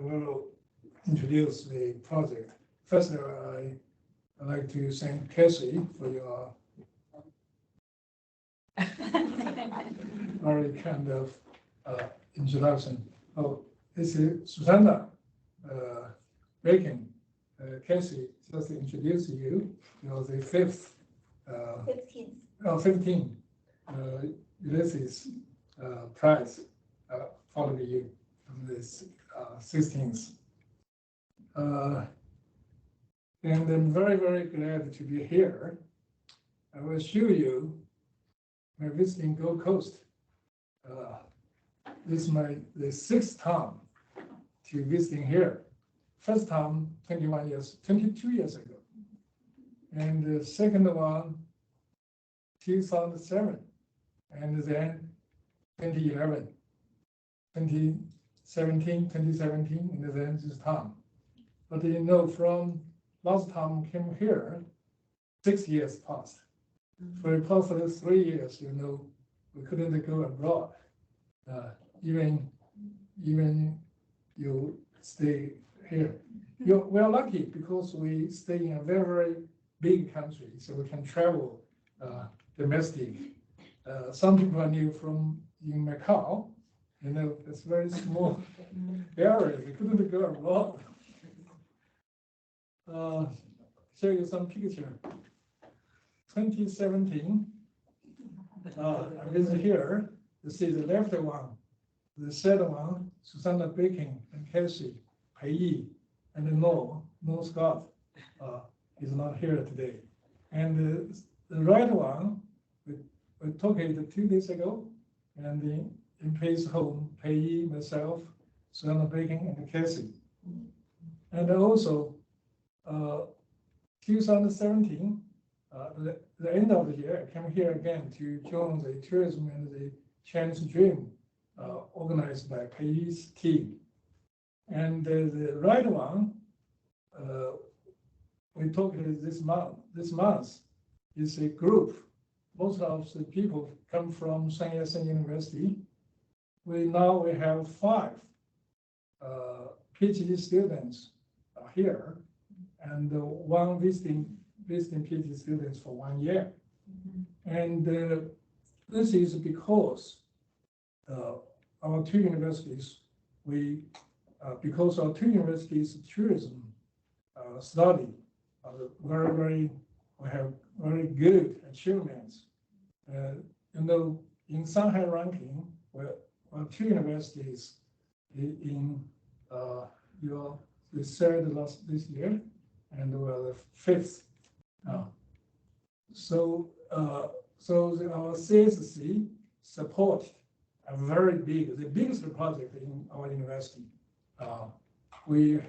will introduce the project. First, I'd like to thank Cassie for your very kind of introduction. Oh, this is Susanna Bacon. Cassie just introduced you. You're the 15th Ulysses prize following you from this 16th. And I'm very, very glad to be here. I will show you my visiting Gold Coast. This is the 6th time to visiting here. First time 22 years ago. And the second one, 2007. And then 2011, 2017, and then this time. But you know, from last time I came here, 6 years passed. For the past 3 years, you know, we couldn't go abroad. Even you stay here. We are lucky because we stay in a very, very big country, so we can travel domestic. Some people I knew from in Macau, you know, it's very small area. We couldn't go abroad. Show you some picture. 2017, I visit here. You see the left one, the third one, Susanna Bacon and Cassie, Pei Yi, and No Scott is not here today. And the right one, we took it 2 days ago, and in place home, Pei Yi, myself, Susanna Bacon, and Cassie. And also, 2017, the end of the year, I came here again to join the tourism and the Chinese Dream organized by Pei Yi's team. And the right one, we talked this month. This month is a group. Most of the people come from Sun Yat-sen University. We have 5 PhD students here, and 1 visiting PhD students for 1 year. And this is because our 2 universities, because our 2 universities tourism study we have very good achievements. You know, in Shanghai ranking, we're 2 universities in the 3rd this year, and we're the 5th. So our CSC support a very the biggest project in our university. We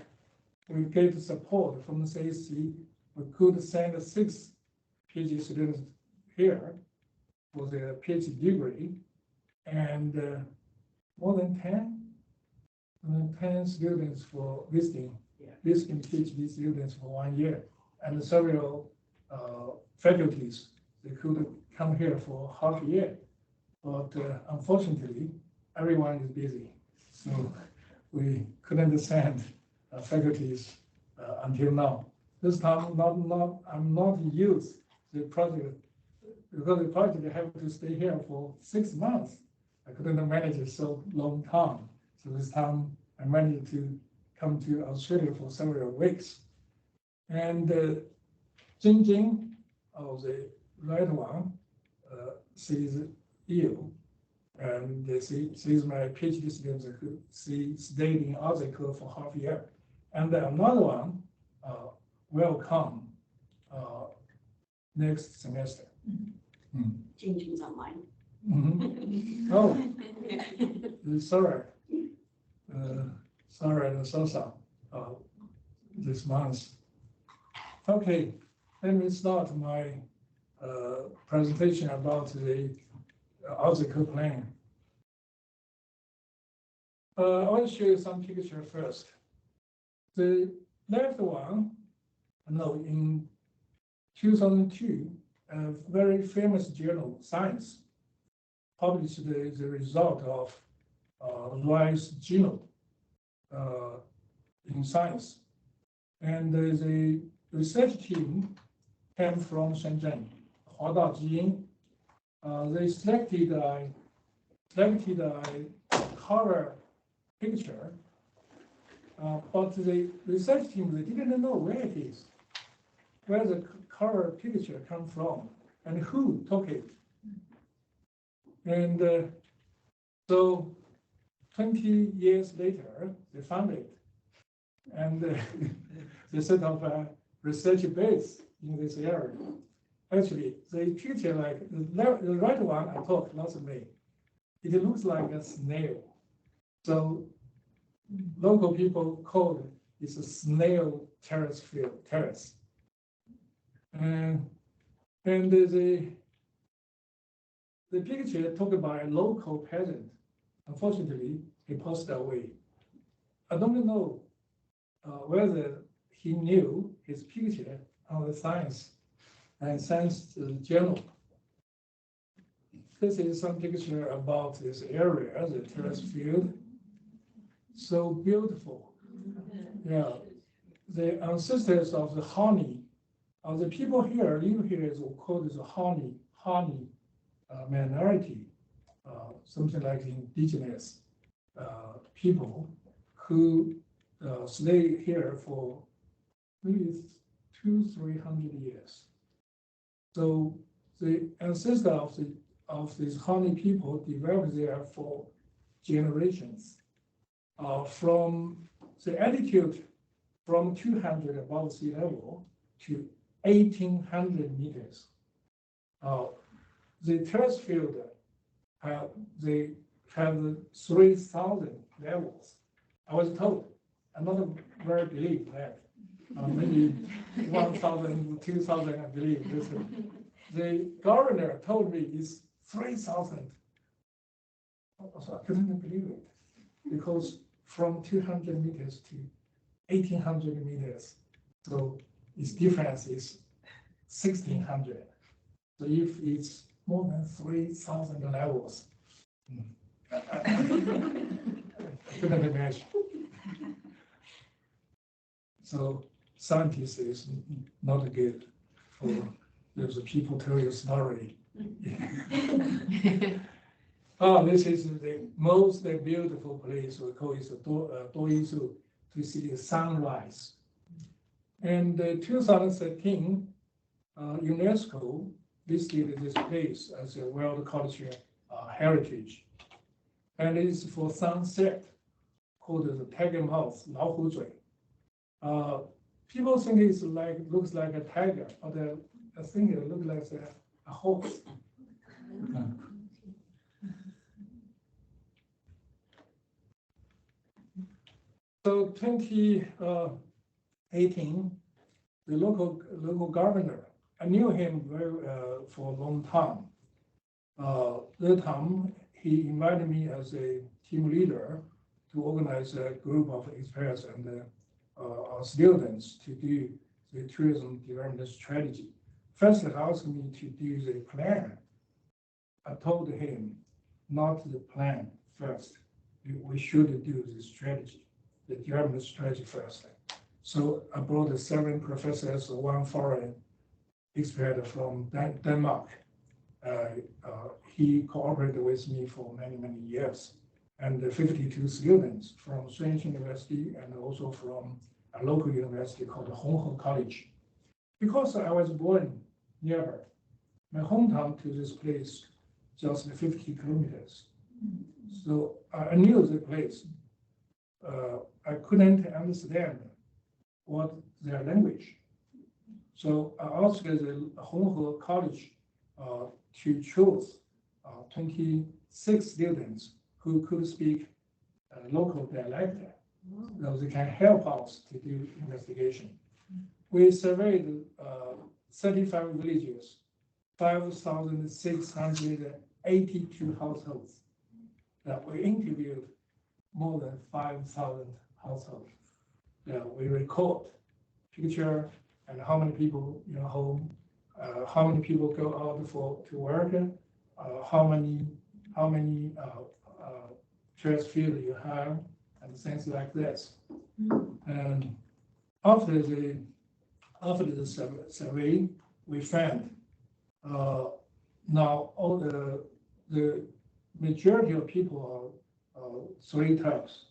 get support from the CSC. We could send 6 PhD students here for their PhD degree, and more than 10 students for visiting PhD students for 1 year, and several faculties, they could come here for half a year. But unfortunately, everyone is busy. So we couldn't send faculties until now. This time, I'm not used the project, because the project have to stay here for 6 months. I couldn't manage it so long time. So this time I managed to come to Australia for several weeks. And Jigang, the right one, she's ill, and she's my PhD student who she stayed in Azheke for half a year. And another one will come next semester. Jing's online. Oh, sorry. Sorry, so this month. Okay, let me start my presentation about the Azheke Plan. I want to show you some picture first. The left one, in 2002, a very famous journal, Science, published the result of rice genome. in science. And the research team came from Shenzhen, Huada Jigang. They selected a cover picture, but the research team, they didn't know where it is, where the cover picture come from, and who took it. And so 20 years later, they found it. And they set up a research base in this area. Actually, the picture, like the right one I talked last May, it looks like a snail. So local people call it a snail terrace field, terrace. And the picture took by a local peasant. Unfortunately, he passed away. I don't know whether he knew his picture on the science journal. This is some picture about this area, the terrace field. So beautiful. Yeah, the ancestors of the honey, the people here live here is called the honey minority, something like indigenous people who stay here for maybe 200-300 years. So the ancestor of these honey people developed there for generations. From the altitude from 200 above sea level to 1,800 meters. The terrace field they have 3,000 levels. I was told, I'm not very believe that. Maybe 1,000, 2,000, I believe. The governor told me it's 3,000. So I couldn't believe it, because from 200 meters to 1,800 meters, so its difference is 1,600. So if it's more than 3,000 levels, I couldn't imagine. So scientists is not good for those people tell you story. Oh, this is the most beautiful place. We call it Doyizu, to see the sunrise. And 2013, UNESCO listed this place as a World Cultural Heritage. And it's for sunset, called the tiger mouth, 老虎嘴. People think it's looks like a tiger, but I think it looks like a horse. So 2018, the local governor, I knew him for a long time. That time, he invited me as a team leader to organize a group of experts and students to do the tourism development strategy. First, he asked me to do the plan. I told him not the plan first. We should do the strategy, the development strategy first. So I brought 7 professors, 1 foreign expert from Denmark. He cooperated with me for many, many years. And 52 students from Swedish University and also from a local university called Honghe College. Because I was born nearby, my hometown to this place, just 50 kilometers. So I knew the place. I couldn't understand what their language. So I asked the Honghe College to choose 26 students who could speak local dialect, so they can help us to do investigation. We surveyed 35 villages, 5,682 households. We interviewed more than 5,000 households. We record picture and how many people in a home, how many people go out to work, how many terrace field you have, and things like this. And after the survey, we found now all the majority of people are three types: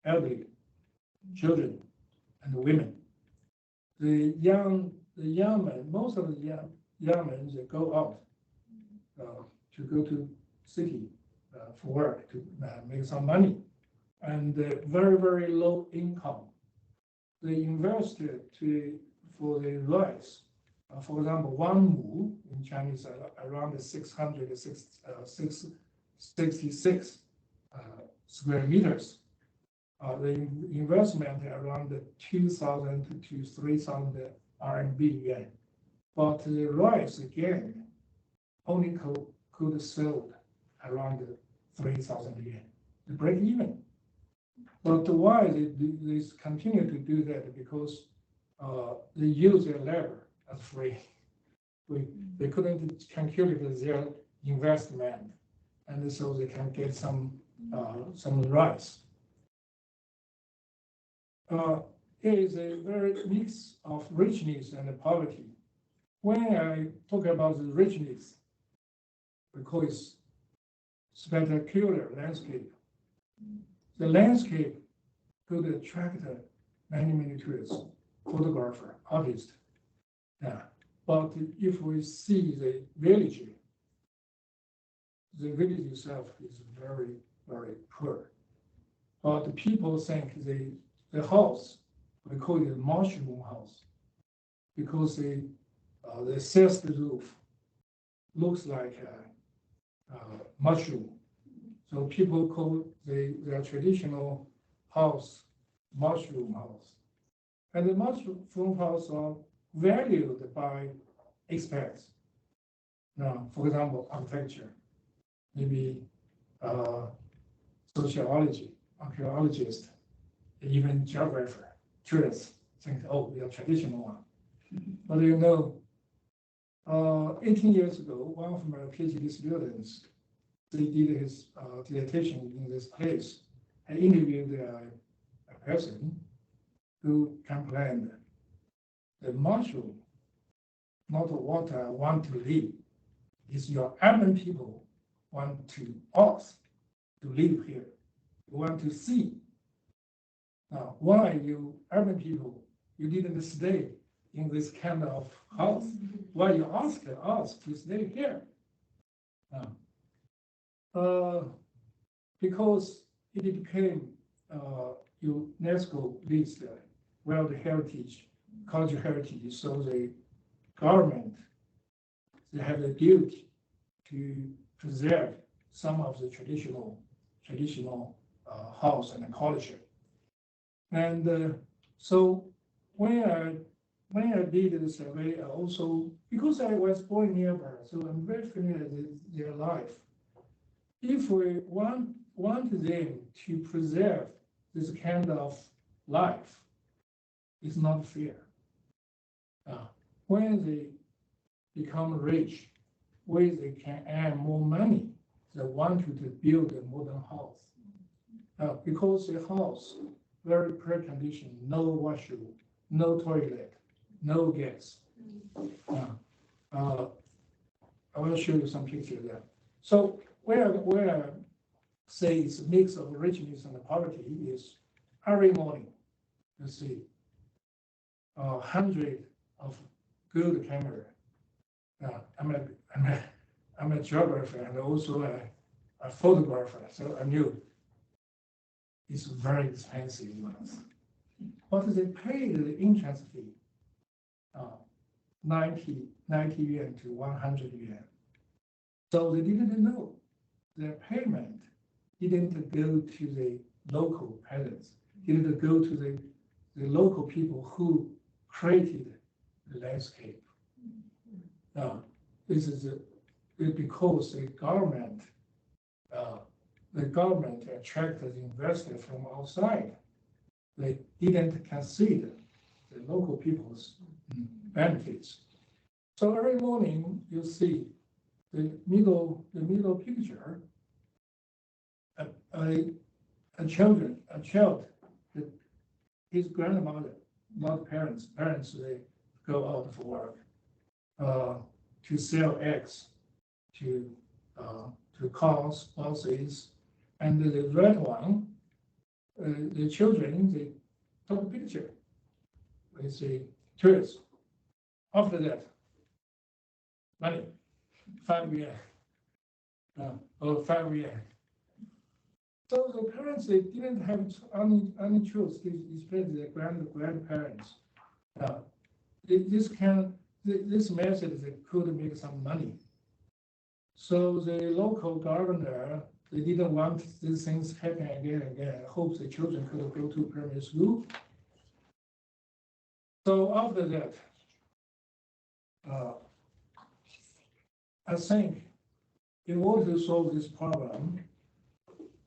elderly, children, and women. The young men, most of the young men, they go out to go to city for work to make some money, and very low income. They invest for the rice. For example, one mu in Chinese around 666 square meters. The investment around 2,000 to 3,000 RMB yuan. But the rice again only could sell around 3,000 yuan to break even. But why they continue to do that? Because they use their labor as free. They couldn't calculate their investment, and so they can get some rice. It is a very mix of richness and poverty. When I talk about the richness, we call it spectacular landscape. The landscape could attract many tourists, photographer, artist. Yeah. But if we see the village itself is very poor. But the people think the house, we call it a mushroom house, because the cest roof looks like a mushroom. So people call their traditional house mushroom house. And the mushroom house are valued by experts. Now, for example, architecture, maybe sociology, archaeologist, even geographer, tourists think, oh, we are traditional one. But 18 years ago, one of my PhD students, they did his dissertation in this place. I interviewed a person who complained the mushroom, not what I want to live, is your urban people want to us to live here. You want to see. Now, why you urban people, you didn't stay in this kind of house? Why you ask us to stay here? Because it became UNESCO list World Heritage, Cultural Heritage, so the government, they have the duty to preserve some of the traditional house and culture. And so when I did the survey, I also, because I was born nearby, so I'm very familiar with their life. If we want them to preserve this kind of life, it's not fair. When they become rich, where they can earn more money, they want to build a modern house. Because the house, very poor condition, no washroom, no toilet, no gas. I will show you some pictures there. So where I say it's a mix of richness and poverty is every morning, you see 100 of good camera. I'm a geographer and also a photographer, so I knew it's very expensive ones. But they paid the entrance fee, 90 yuan to 100 yuan. So they didn't know their payment didn't go to the local peasants, didn't go to the local people who created the landscape. This is because the government attracted investors from outside. They didn't consider the local people's benefits. So every morning you see the middle picture, a child his grandmother, not parents. Parents, they go out for work to sell eggs to cows, horses, and the red one, the children, they took a picture with the tourists. After that, money, 5 yuan, or 5 yuan. So the parents, they didn't have any choice, especially the grandparents. This method, they could make some money. So the local governor, they didn't want these things happen again and again. Hope the children could go to primary school. So after that, I think in order to solve this problem,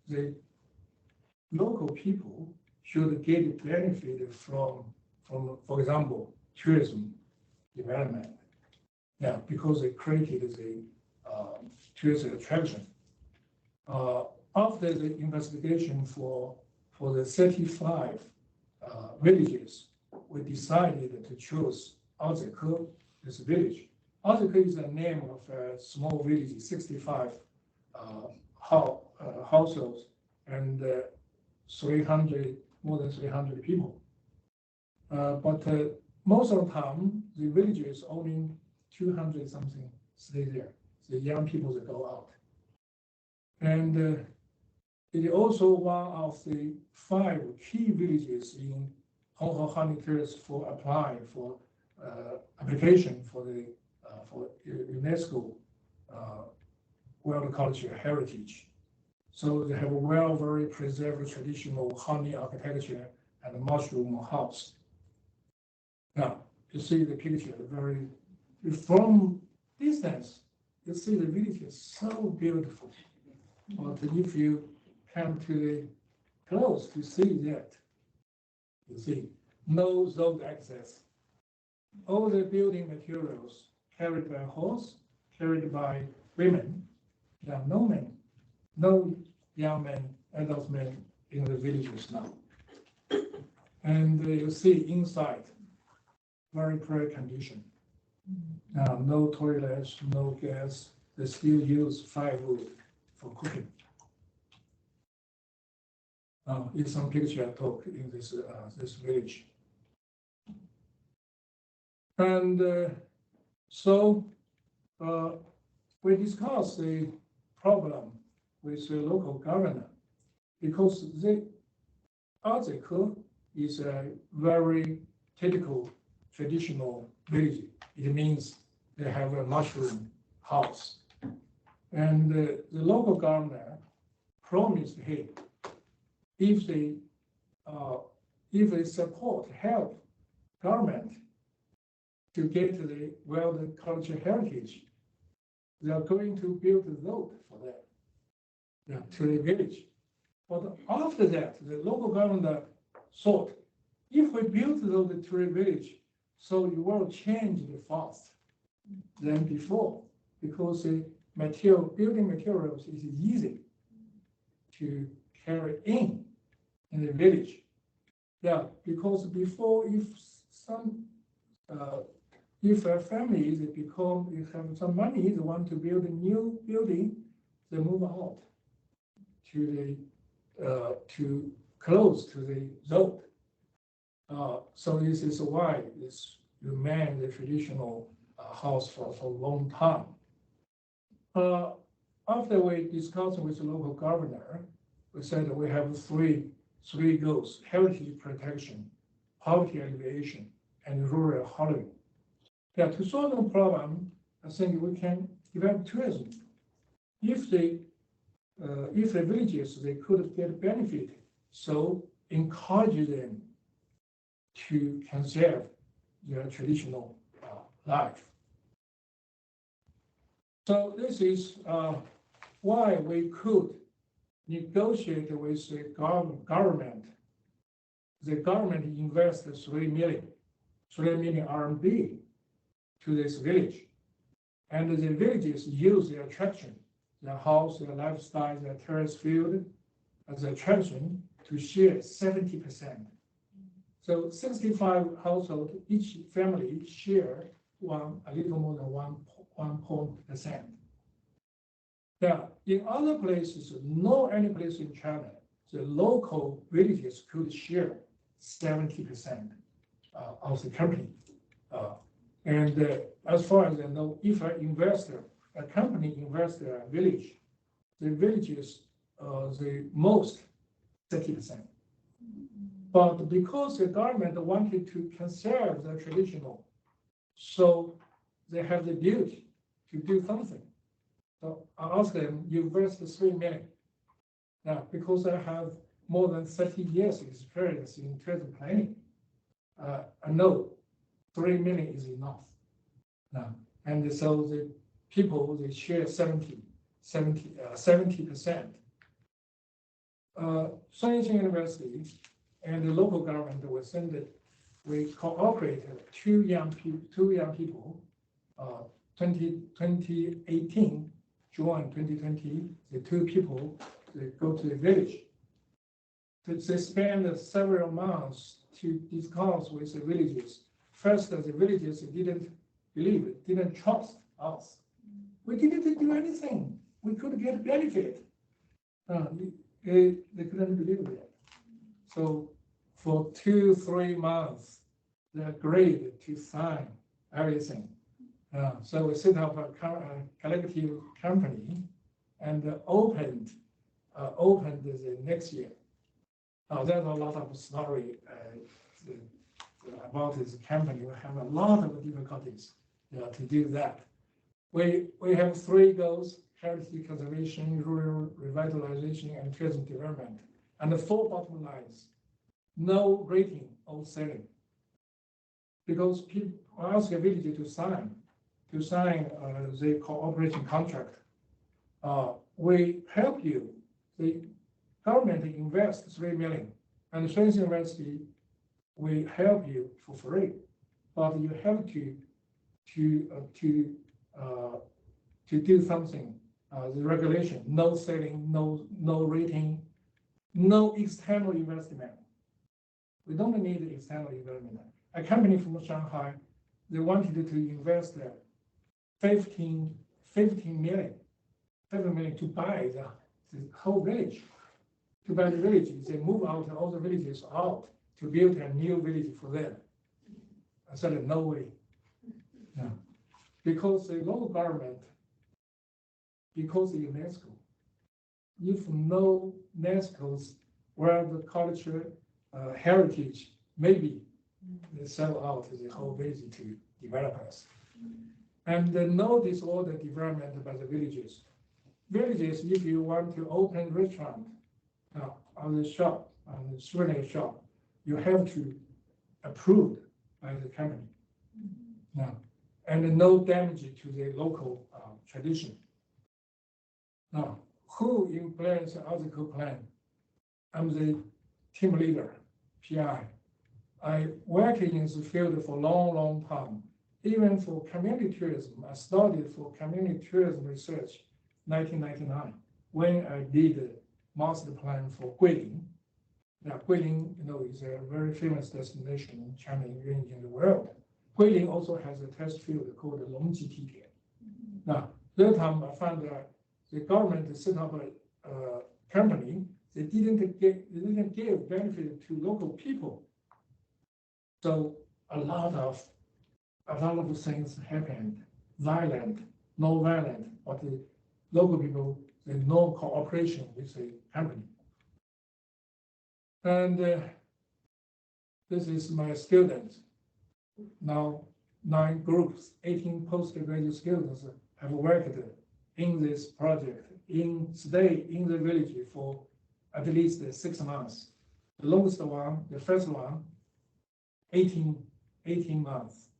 the local people should get benefit from, for example, tourism development. Yeah, because they created the tourist attraction. After the investigation for the 35 villages, we decided to choose Azheke, this village. Azheke is the name of a small village, 65 households and 300, more than 300 people. But most of the time, the villages only 200 something stay there. The young people that go out. And it is also one of the 5 key villages in Hong Kong Honey Terrace for applying for application for the for UNESCO World Cultural Heritage. So they have a very preserved traditional honey architecture and a mushroom house. Now you see the picture very from distance. You see the village is so beautiful. But if you come to the close to see that, you see no road access. All the building materials carried by horse, carried by women. There are no men, no young men, adult men in the villages now. And you see inside, very poor condition. No toilets, no gas. They still use firewood for cooking. It's some picture I took in this this village. And so we discussed the problem with the local governor because the Azheke is a very typical traditional village. It means they have a mushroom house. And the local governor promised, hey, if they help government to get the World Cultural Heritage, they are going to build a road for that to the village. But after that, the local government thought, if we build the road to the village, so you will change it fast than before, because the building materials is easy to carry in the village. Yeah, because before, if a family have some money, they want to build a new building, they move out to to close to the road. So this is why this remained the traditional house for a long time. After we discussed with the local governor, we said that we have three goals: heritage protection, poverty alleviation, and rural housing. Yeah, to solve the problem, I think we can develop tourism. If the villages, they could get benefit, so encourage them to conserve their traditional life. So this is why we could negotiate with the government. The government invested 3 million RMB to this village. And the villages use their attraction, their house, their lifestyle, their terrace field as attraction to share 70% So 65 households, each family share a little more than 1%. Now, in other places, any place in China, the local villages could share 70% of the company. As far as I know, if a company invests in a village, the villages, the most 30%. But because the government wanted to conserve the traditional, so they have the duty to do something. So I asked them, you invest 3 million. Now, because I have more than 30 years experience in tourism planning, I know 3 million is enough. Now, and so the people, they share 70%. Science University and the local government will send it. We cooperated two young people, 2018, June 2020, the two people, they go to the village. They spend several months to discuss with the villages. First, the villages didn't believe it, didn't trust us. We didn't do anything. We could get benefit. They couldn't believe it. So for 2-3 months, they agreed to sign everything. So we set up a collective company and opened the next year. Now there's a lot of story about this company. We have a lot of difficulties to do that. We have 3 goals: heritage conservation, rural revitalization, and tourism development. And the 4 bottom lines: no rating or selling. Because people ask a villager to sign the cooperation contract. We help you. The government invests 3 million, and the Science University we help you for free, but you have to do something. The regulation: no selling, no rating, no external investment. We don't need external investment. A company from Shanghai, they wanted to invest 15 million to buy the whole village. To buy the village, they move out all the villages out to build a new village for them. I said, no way. No. Because the local government, because of UNESCO, if no UNESCO's world culture heritage, maybe they sell out the whole village to developers. And no disorder development by the villages. Villages, if you want to open restaurant on the shop, on the souvenir shop, you have to approve by the company. Now, and no damage to the local tradition. Now, who implements the Azheke Plan? I'm the team leader, PI. I worked in this field for a long time. Even for community tourism, I started for community tourism research 1999 when I did the master plan for Guilin. Now, Guilin, is a very famous destination in China and in the world. Guilin also has a test field called the Longji Tidian. Now, that time I found that the government set up a company. They didn't give benefit to local people. So a lot of things happened, no violent, but the local people, they no cooperation with the company. And this is my students. Now 9 groups, 18 postgraduate students have worked in this project, stay in the village for at least 6 months. The longest one, the first one, 18 months.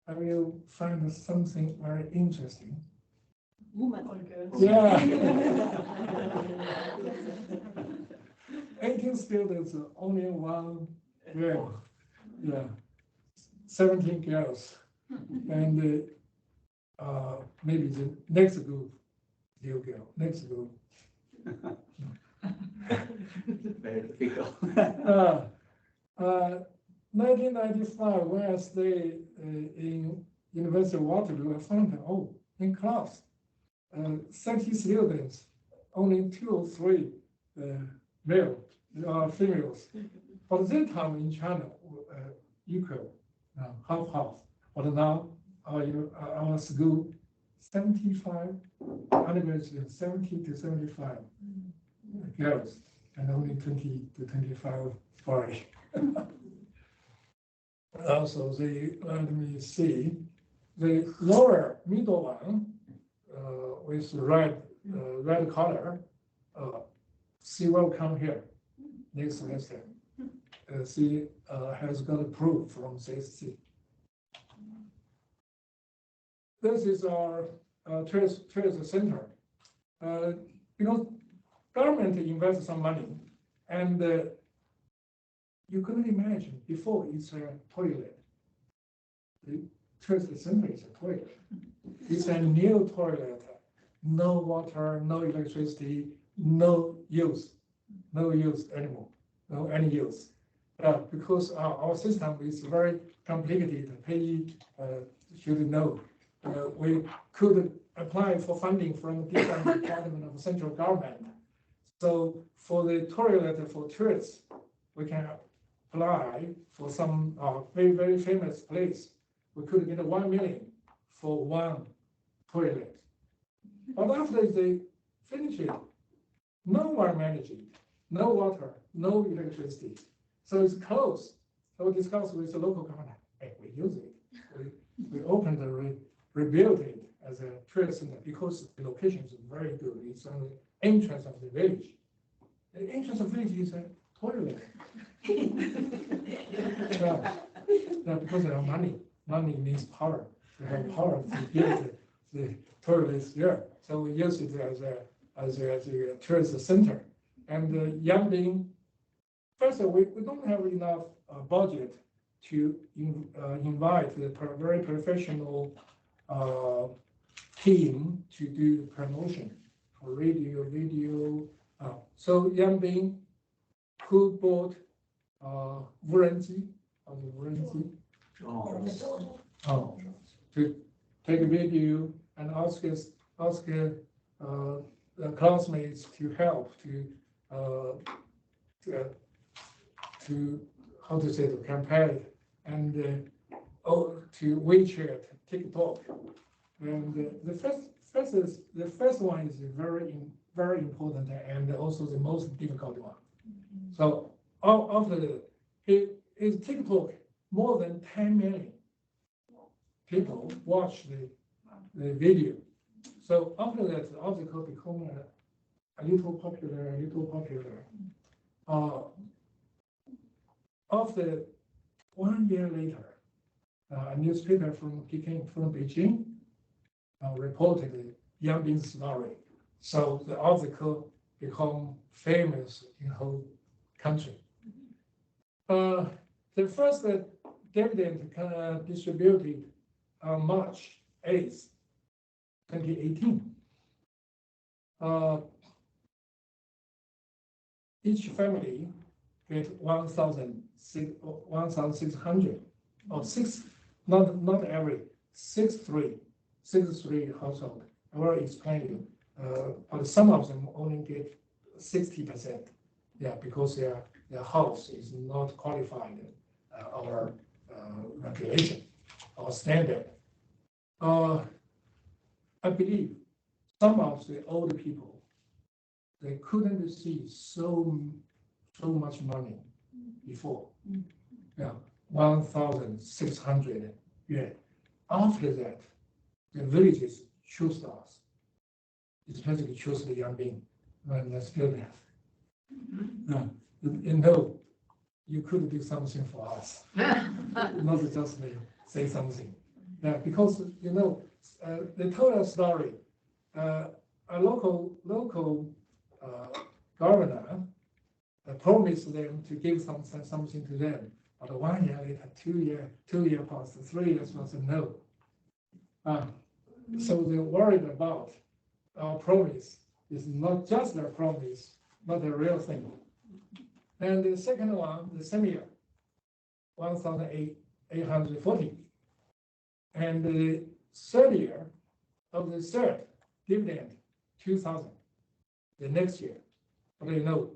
I will find something very interesting. Woman or girls? Yeah. 18 students, only 1 girl. Yeah. 17 girls. And maybe the next group, little girl, next group. Very difficult. 1995, when I stayed in University of Waterloo, I found that, in class, 30 students, only 2 or 3 male, females. But that time in China, equal, half. But now, our school, 75, university, 70 to 75 girls, and only 20 to 25 boys. Also, let me see, the lower middle one with red color, she will come here next semester. She has got a proof from CSC. This is our tourism center. Government invests some money, and you couldn't imagine before it's a toilet. The tourism center is a toilet. It's a new toilet, no water, no electricity, no use anymore, no any use. Because our system is very complicated. Peggy should know. We could apply for funding from different department of central government. So for the toilet for tourists, we can apply for some very, very famous place. We could get 1 million for one toilet. But after they finish it, no one manage it, no water, no electricity. So it's closed. So we discussed with the local government. Hey, we use it. We opened and rebuilt it as a tourist center because the location is very good. It's on the entrance of the village. The entrance of the village is a toilet. Because they have money. Money means power. They have power to build the toilets there. So we use it as a tourist center. And Yanbing, first of all, we don't have enough budget to invite the very professional team to do the promotion for radio, video. So Yanbing, who bought Wurenji, to take a video and ask the classmates to help to how to say, to compare and to WeChat, TikTok, and the first one is very important and also the most difficult one. So after that, is TikTok, more than 10 million people watch the video. So after that, the article become a little popular. After 1 year later, a newspaper from Beijing reported Yanbing's story. So the article become famous in the whole country. The first dividend distributed on March 8th, 2018. Each family get 1,600 or not every 63 household. I will explain you. But some of them only get 60%. Yeah, because their house is not qualified our regulation or standard. I believe some of the older people, they couldn't receive so much money before. Yeah, 1,600 yuan. After that, the villages choose us, especially choose the Yanbing when the students. You could do something for us, not just say something. Yeah, because they told a story. A local governor promised them to give something to them, but 1 year later, 2 year passed, 3 years passed, no. So they're worried about our promise. It's not just a promise, but a real thing. And the second one, the same year, 1,840. And the third year of the third dividend, 2,000. The next year, what do you know?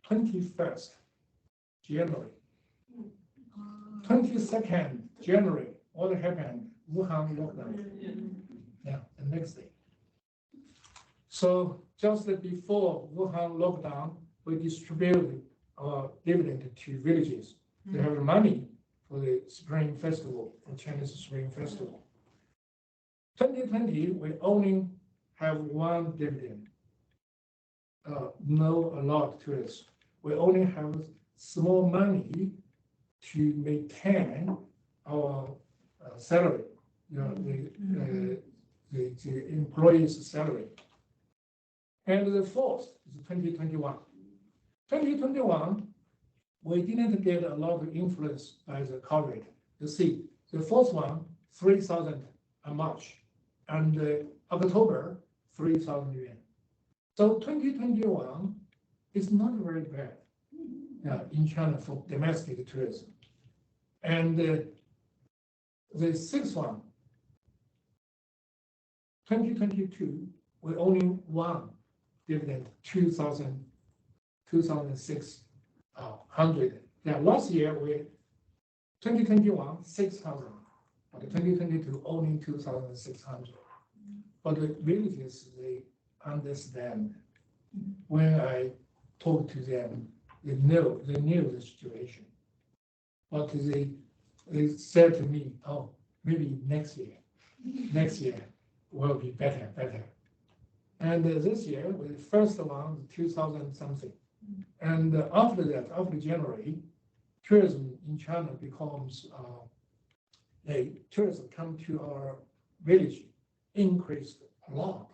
21st January. 22nd January, what happened? Wuhan lockdown. Yeah, the next day. So just before Wuhan lockdown, we distributed our dividend to villages. They have money for the Spring Festival, the Chinese Spring Festival. 2020, we only have one dividend. No, a lot to us. We only have small money to maintain our salary, the employees' salary. And the fourth is 2021. 2021, we didn't get a lot of influence by the COVID. You see, the fourth one, 3,000 a March, and October, 3,000 yuan. So 2021 is not very bad in China for domestic tourism. And the sixth one, 2022, we only one dividend, 2,600. Now last year, 2021, 6,000, but 2022, only 2,600. But the villages, they understand. When I talk to them, they know the situation. But they said to me, oh, maybe next year will be better. And this year, the first one, 2,000 something. And after that, after January, tourism in China becomes, tourism come to our village, increased a lot.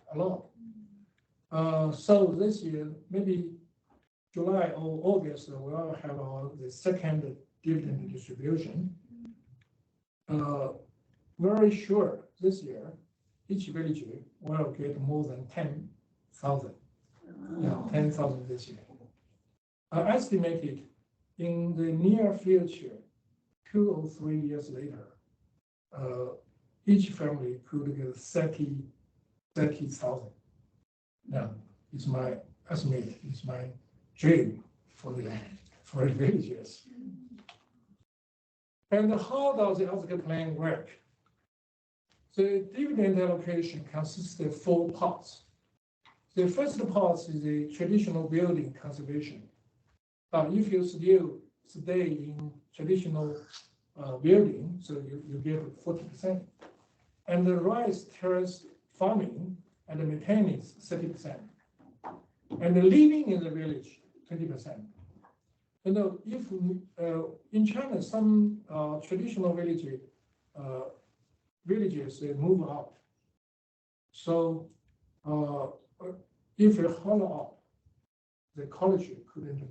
So this year, maybe July or August, we'll have the second dividend distribution. Very sure this year, each village will get more than 10,000. 10,000 this year. Estimated in the near future, 2 or 3 years later, each family could get 30,000. Now, it's my estimate, it's my dream for the villages. And how does the Azheke Plan work? The dividend allocation consists of 4 parts. The first part is the traditional building conservation. If you still stay in traditional building, so you get 40%. And the rice terrace farming and the maintenance, 30%. And the living in the village, 20%. You know, if in China, some traditional villages they move out. So if you hollow out, the college couldn't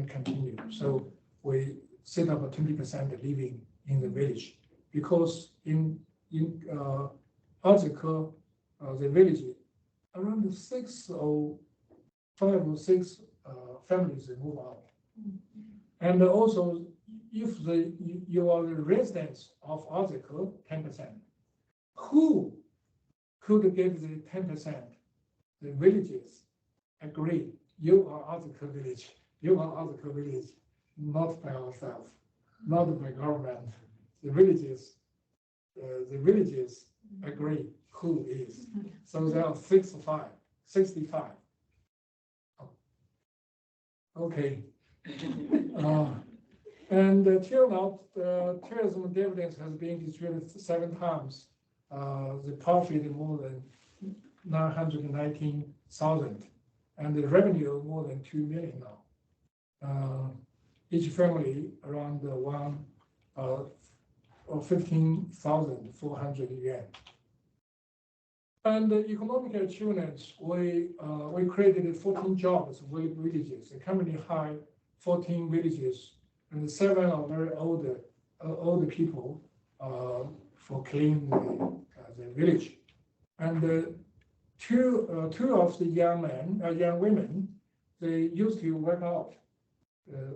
continue. So we set up a 20% living in the village, because in Azheke, the village, around 5 or 6 families move out. And also, if you are the residents of Azheke, 10%, who could get the 10%? The villages agree, you are Azheke village, not by ourselves, not by government. The villages agree who is. So there are 65. Okay. And till now, tourism dividends has been distributed 7 times. The profit more than 919,000, and the revenue more than 2 million now. Each family around 15,400 yuan. And the economic achievements, we created 14 jobs with villages. The company hired 14 villages, and 7 are very older people for cleaning the village. And two of the young women, they used to work out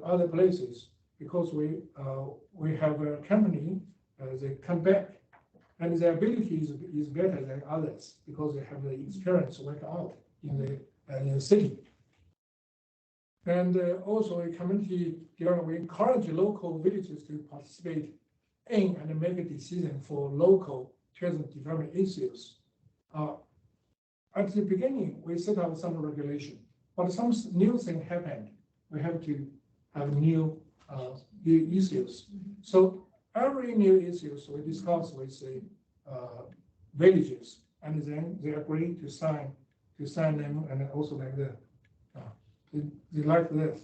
other places. because we have a company, they come back, and their ability is better than others because they have the experience work out in the city. And also a community development, we encourage local villages to participate in and make a decision for local tourism development issues. At the beginning, we set up some regulation, but some new thing happened. We have to have new issues. So every new issues we discuss with the villages, and then they agree to sign them, and also like they like this,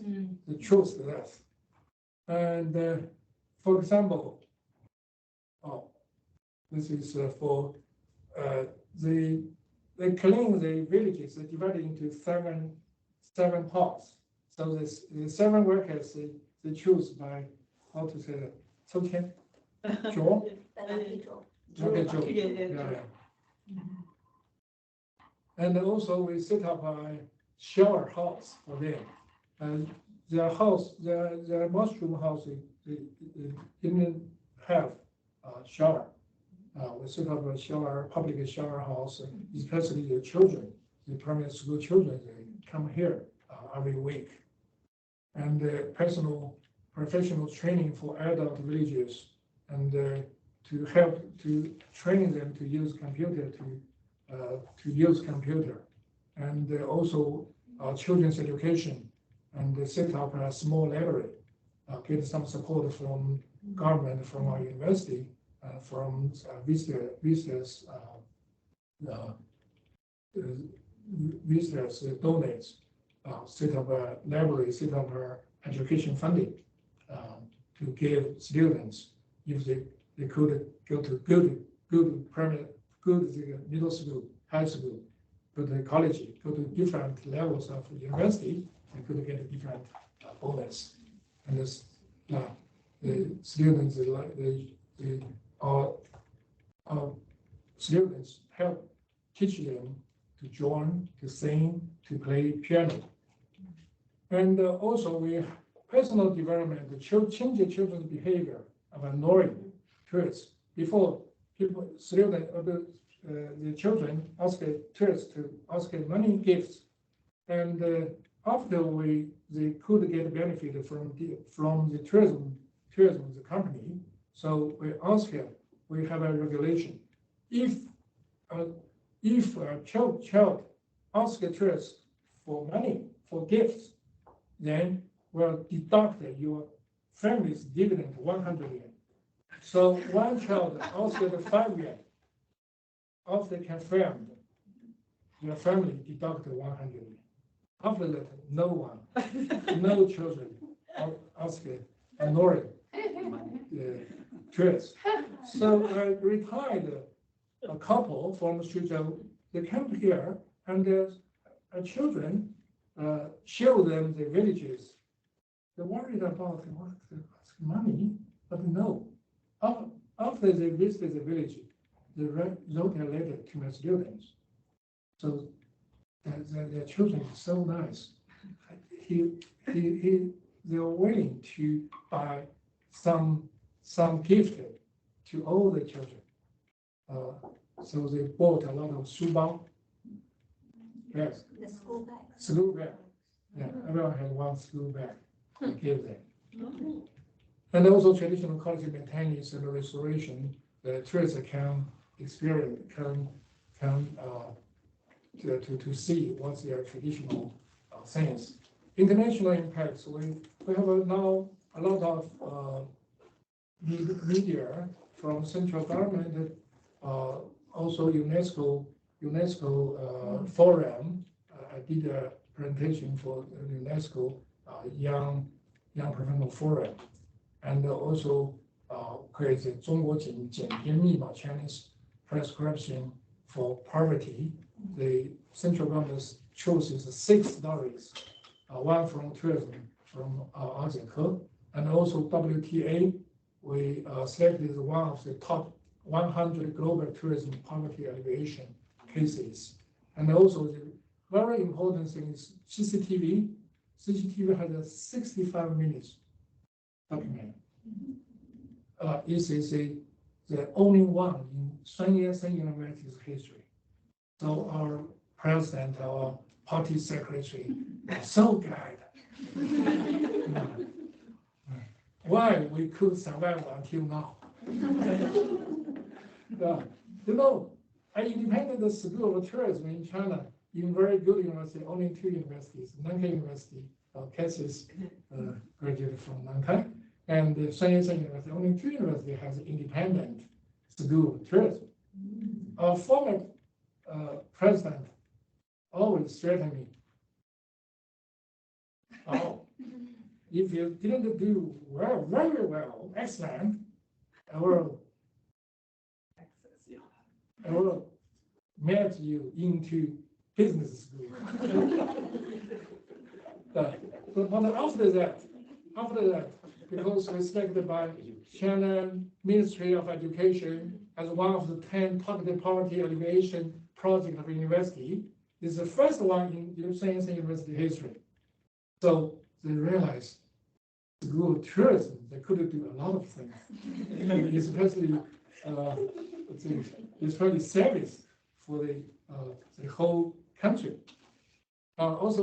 they choose this. And for example, this is for they clean the villages. They divide it into seven parts. So the 7 workers they choose by how to say that. 抽签, draw. Yeah. And also we set up a shower house for them. And their mushroom house, they didn't have a shower. We set up a public shower house, especially the children, the primary school children, they come here every week. And professional training for adult villagers, and to help to train them to use computer, and also children's education, and set up a small library, get some support from government, from our university, from visitors donates, set up a library, set up education funding to give students, if they could go to good primary, good middle school, high school, go to college, go to different levels of university, they could get a different bonus. And this, the students, students help teach them to join, to sing, to play piano. And also we personal development to change the children's behavior of ignoring tourists. Before students, the children ask tourists to ask money gifts, and after they could get benefit from the tourism the company. So we ask her, we have a regulation. If a child asks a tourist for money, for gifts, then we'll deduct your family's dividend 100 yen. So one child asked 5 yen. After confirmed, your family deduct 100 yen. After that, no one, no children ask ignoring tourists. So I retired a couple from Suzhou. They come here, and their children show them the villages. They're worried about money, but no. After they visited the village, they wrote a letter to my students. So their children are so nice. They were willing to buy some gift to all the children. So they bought a lot of subao. Yes. The school bag. School bag. Yeah, everyone had one school bag. I gave them. And also traditional culture maintenance and restoration, the tourists can experience, to see what's their traditional things. International impacts, we have now a lot of media from central government, also UNESCO forum. I did a presentation for UNESCO Young Professional Forum, and also created 中国简编密码 Chinese prescription for poverty. The central government chooses 6 stories, one from tourism from Azheke, and also WTA. We selected one of the top 100 global tourism poverty alleviation cases. And also the very important thing is CCTV. CCTV has a 65 minutes document. This is the only one in Sun Yat-sen University's history. So our president, our party secretary, was so glad. Why we could survive until now. An independent school of tourism in China, in very good university, only 2 universities, Nankai University, Cassius graduated from Nankai, and the Sun Yat-sen University, only 2 universities has independent school of tourism. Our former president always threatened me. Oh, if you didn't do well, very well, excellent, I will merge you into business school. But after that, because respected by China Ministry of Education as one of the 10 targeted poverty alleviation projects of the university, is the first one in Sun Yat-sen University history. So they realized school of tourism, they could do a lot of things, especially service for the whole country. Also,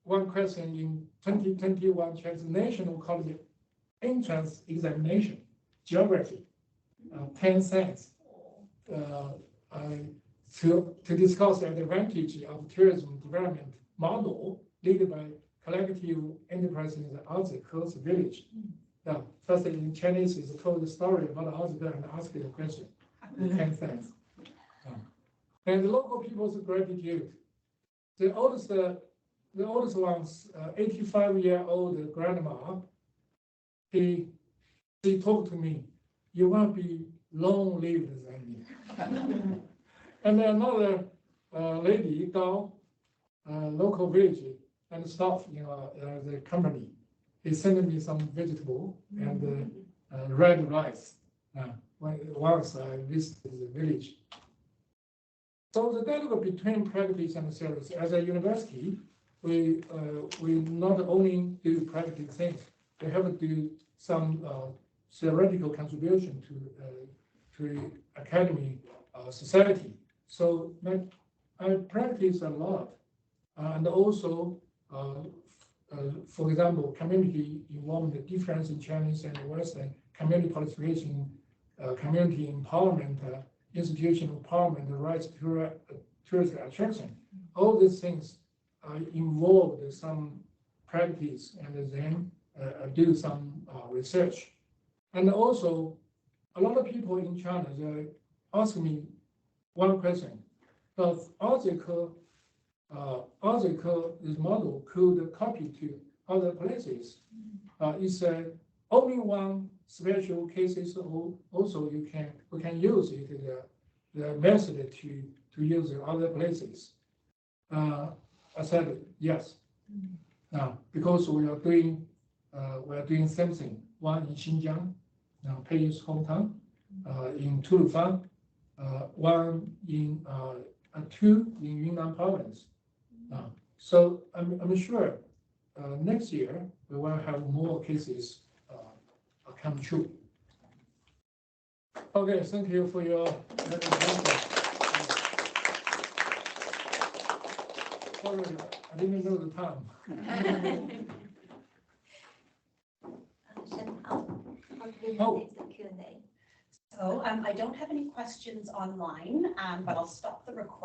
one question in 2021 National College entrance examination, geography, 10 cents, to discuss the advantage of tourism development model led by collective enterprise in the Azheke Village. First in Chinese is told the story about Azheke and ask the question. 10 cents. And the local people's gratitude. The oldest one's 85-year-old grandma, she talked to me, you want to be long-lived than me. And another lady down local village and staff in the company, he sent me some vegetable and red rice. Once I visited the village. So the dialogue between practice and service. As a university, we not only do practical things, we have to do some theoretical contribution to academy society. So I practice a lot, and also, for example, community involvement, the difference in Chinese and Western community participation, community empowerment, institutional empowerment, the rights to tourist attraction. All these things involve some practice and then do some research. And also, a lot of people in China they ask me one question: does Azheke this model could copy to other places? It's only one special cases. Also, we can use it the method to use in other places. I said yes. Because we are doing something. One in Xinjiang, Pei's hometown, in Tulufan, one in 2 in Yunnan province. So I'm sure next year we will have more cases come true. Okay, thank you for your attention. Sorry, I didn't know the time. Oh. Q&A. So I don't have any questions online, but I'll stop the recording.